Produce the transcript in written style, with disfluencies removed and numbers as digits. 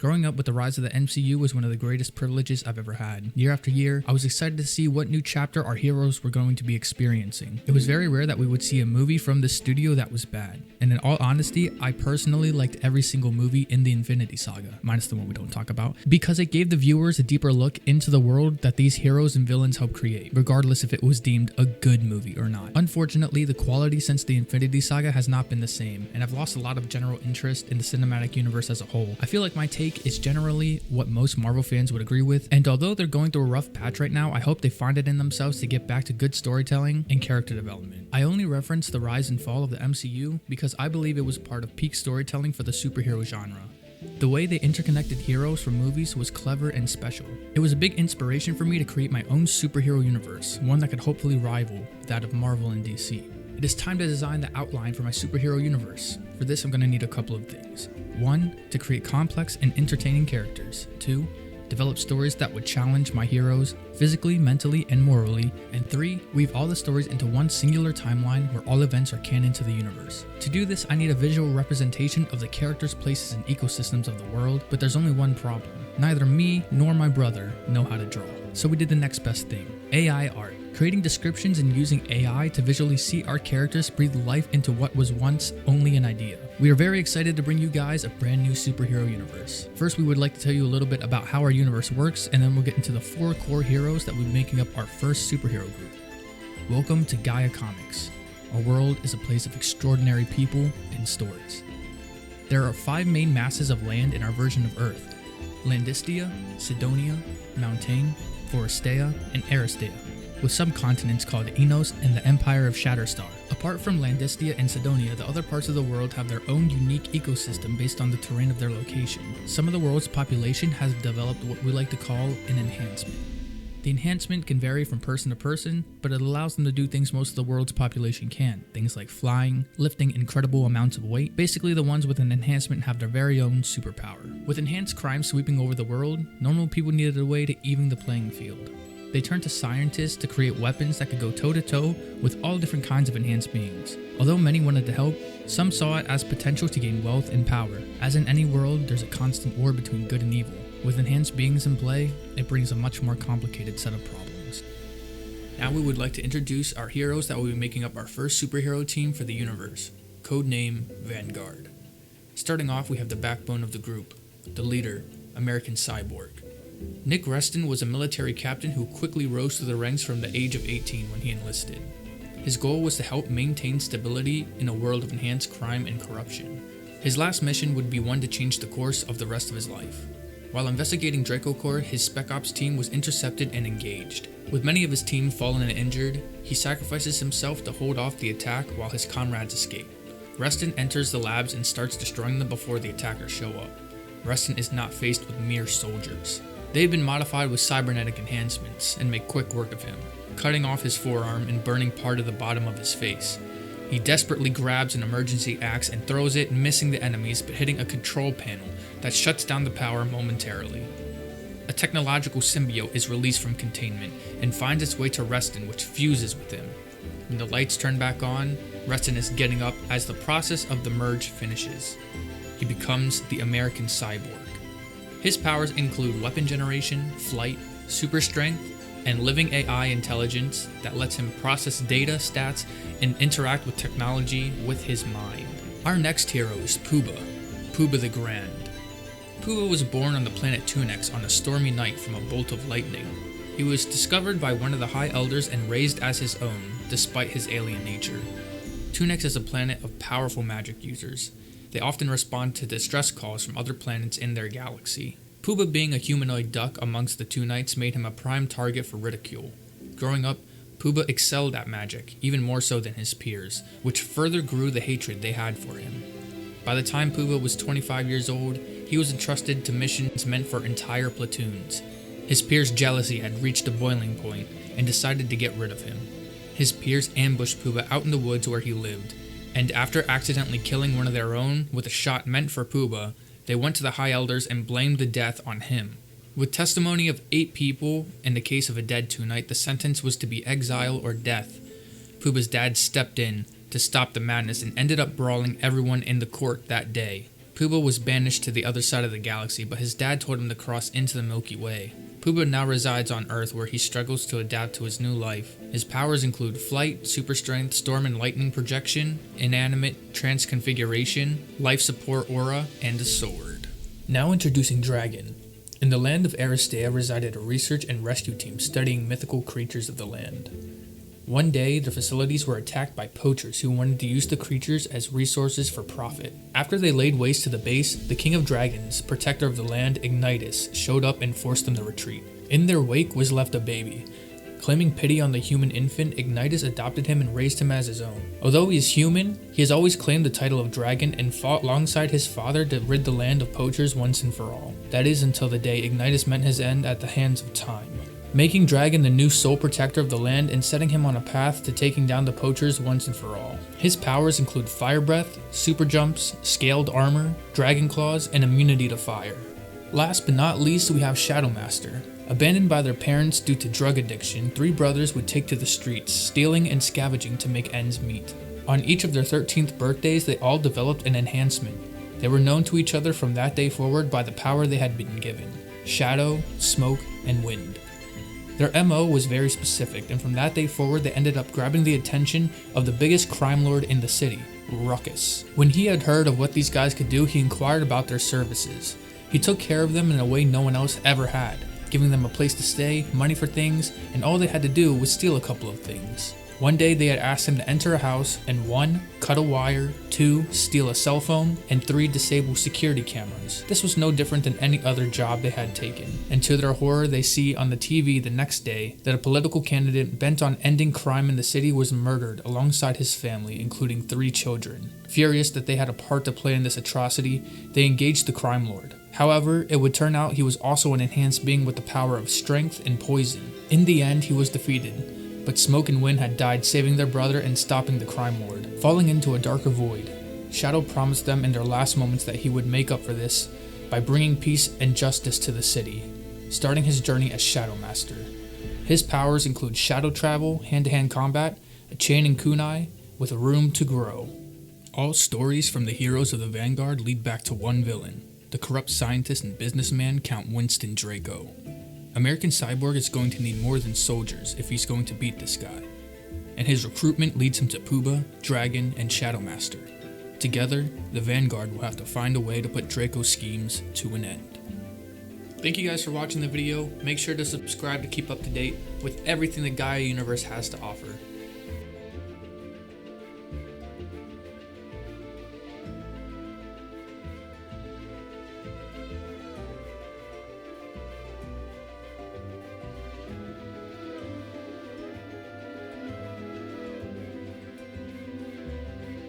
Growing up with the rise of the MCU was one of the greatest privileges I've ever had. Year after year, I was excited to see what new chapter our heroes were going to be experiencing. It was very rare that we would see a movie from the studio that was bad. And in all honesty, I personally liked every single movie in the Infinity Saga, minus the one we don't talk about, because it gave the viewers a deeper look into the world that these heroes and villains helped create, regardless if it was deemed a good movie or not. Unfortunately, the quality since the Infinity Saga has not been the same, and I've lost a lot of general interest in the cinematic universe as a whole. I feel like my take is generally what most Marvel fans would agree with, and although they're going through a rough patch right now, I hope they find it in themselves to get back to good storytelling and character development. I only reference the rise and fall of the MCU because I believe it was part of peak storytelling for the superhero genre. The way they interconnected heroes from movies was clever and special. It was a big inspiration for me to create my own superhero universe, one that could hopefully rival that of Marvel and DC. It is time to design the outline for my superhero universe. For this, I'm going to need a couple of things. 1. To create complex and entertaining characters. 2. Develop stories that would challenge my heroes physically, mentally, and morally. And 3. Weave all the stories into one singular timeline where all events are canon to the universe. To do this, I need a visual representation of the characters, places, and ecosystems of the world, but there's only one problem. Neither me nor my brother know how to draw. So we did the next best thing, AI art. Creating descriptions and using AI to visually see our characters breathe life into what was once only an idea. We are very excited to bring you guys a brand new superhero universe. First, we would like to tell you a little bit about how our universe works, and then we'll get into the 4 core heroes that will be making up our first superhero group. Welcome to Gaia Comics. Our world is a place of extraordinary people and stories. There are 5 main masses of land in our version of Earth: Landistia, Sidonia, Mountain, Forestea, and Aristea, with subcontinents called Enos and the Empire of Shatterstar. Apart from Landistia and Sidonia, the other parts of the world have their own unique ecosystem based on the terrain of their location. Some of the world's population has developed what we like to call an enhancement. The enhancement can vary from person to person, but it allows them to do things most of the world's population can. Things like flying, lifting incredible amounts of weight. Basically, the ones with an enhancement have their very own superpower. With enhanced crime sweeping over the world, normal people needed a way to even the playing field. They turned to scientists to create weapons that could go toe-to-toe with all different kinds of enhanced beings. Although many wanted to help, some saw it as potential to gain wealth and power. As in any world, there's a constant war between good and evil. With enhanced beings in play, it brings a much more complicated set of problems. Now we would like to introduce our heroes that will be making up our first superhero team for the universe, codename Vanguard. Starting off, we have the backbone of the group, the leader, American Cyborg. Nick Reston was a military captain who quickly rose through the ranks from the age of 18 when he enlisted. His goal was to help maintain stability in a world of enhanced crime and corruption. His last mission would be one to change the course of the rest of his life. While investigating Draco Corps, his Spec Ops team was intercepted and engaged. With many of his team fallen and injured, he sacrifices himself to hold off the attack while his comrades escape. Reston enters the labs and starts destroying them before the attackers show up. Reston is not faced with mere soldiers. They've been modified with cybernetic enhancements and make quick work of him, cutting off his forearm and burning part of the bottom of his face. He desperately grabs an emergency axe and throws it, missing the enemies but hitting a control panel that shuts down the power momentarily. A technological symbiote is released from containment and finds its way to Reston, which fuses with him. When the lights turn back on, Reston is getting up as the process of the merge finishes. He becomes the American Cyborg. His powers include weapon generation, flight, super strength, and living AI intelligence that lets him process data, stats, and interact with technology with his mind. Our next hero is Puba, Puba the Grand. Puba was born on the planet Tunex on a stormy night from a bolt of lightning. He was discovered by one of the High Elders and raised as his own, despite his alien nature. Tunex is a planet of powerful magic users. They often respond to distress calls from other planets in their galaxy. Puba, being a humanoid duck amongst the Tunites, made him a prime target for ridicule. Growing up, Puba excelled at magic, even more so than his peers, which further grew the hatred they had for him. By the time Puba was 25 years old, he was entrusted to missions meant for entire platoons. His peers' jealousy had reached a boiling point and decided to get rid of him. His peers ambushed Puba out in the woods where he lived, and after accidentally killing one of their own with a shot meant for Puba, they went to the High Elders and blamed the death on him. With testimony of 8 people, in the case of a dead Tunite, the sentence was to be exile or death. Puba's dad stepped in to stop the madness and ended up brawling everyone in the court that day. Puba was banished to the other side of the galaxy, but his dad told him to cross into the Milky Way. Puba now resides on Earth, where he struggles to adapt to his new life. His powers include flight, super strength, storm and lightning projection, inanimate transconfiguration, life support aura, and a sword. Now introducing Dragon. In the land of Aristea resided a research and rescue team studying mythical creatures of the land. One day, the facilities were attacked by poachers who wanted to use the creatures as resources for profit. After they laid waste to the base, the King of Dragons, protector of the land, Ignitus, showed up and forced them to retreat. In their wake was left a baby. Claiming pity on the human infant, Ignitus adopted him and raised him as his own. Although he is human, he has always claimed the title of Dragon and fought alongside his father to rid the land of poachers once and for all. That is until the day Ignitus met his end at the hands of time, making Dragon the new sole protector of the land and setting him on a path to taking down the poachers once and for all. His powers include fire breath, super jumps, scaled armor, dragon claws, and immunity to fire. Last but not least, we have Shadow Master. Abandoned by their parents due to drug addiction, 3 brothers would take to the streets, stealing and scavenging to make ends meet. On each of their 13th birthdays, they all developed an enhancement. They were known to each other from that day forward by the power they had been given: shadow, smoke, and wind. Their MO was very specific, and from that day forward they ended up grabbing the attention of the biggest crime lord in the city, Ruckus. When he had heard of what these guys could do, he inquired about their services. He took care of them in a way no one else ever had, giving them a place to stay, money for things, and all they had to do was steal a couple of things. One day they had asked him to enter a house and 1. Cut a wire, 2. Steal a cell phone, and 3. Disable security cameras. This was no different than any other job they had taken. And to their horror, they see on the TV the next day that a political candidate bent on ending crime in the city was murdered alongside his family, including 3 children. Furious that they had a part to play in this atrocity, they engaged the crime lord. However, it would turn out he was also an enhanced being with the power of strength and poison. In the end, he was defeated, but Smoke and Wind had died saving their brother and stopping the crime lord. Falling into a darker void, Shadow promised them in their last moments that he would make up for this by bringing peace and justice to the city, starting his journey as Shadow Master. His powers include shadow travel, hand-to-hand combat, a chain and kunai, with room to grow. All stories from the heroes of the Vanguard lead back to one villain, the corrupt scientist and businessman Count Winston Draco. American Cyborg is going to need more than soldiers if he's going to beat this guy, and his recruitment leads him to Puba, Dragon, and Shadow Master. Together, the Vanguard will have to find a way to put Draco's schemes to an end. Thank you guys for watching the video. Make sure to subscribe to keep up to date with everything the Gaia universe has to offer.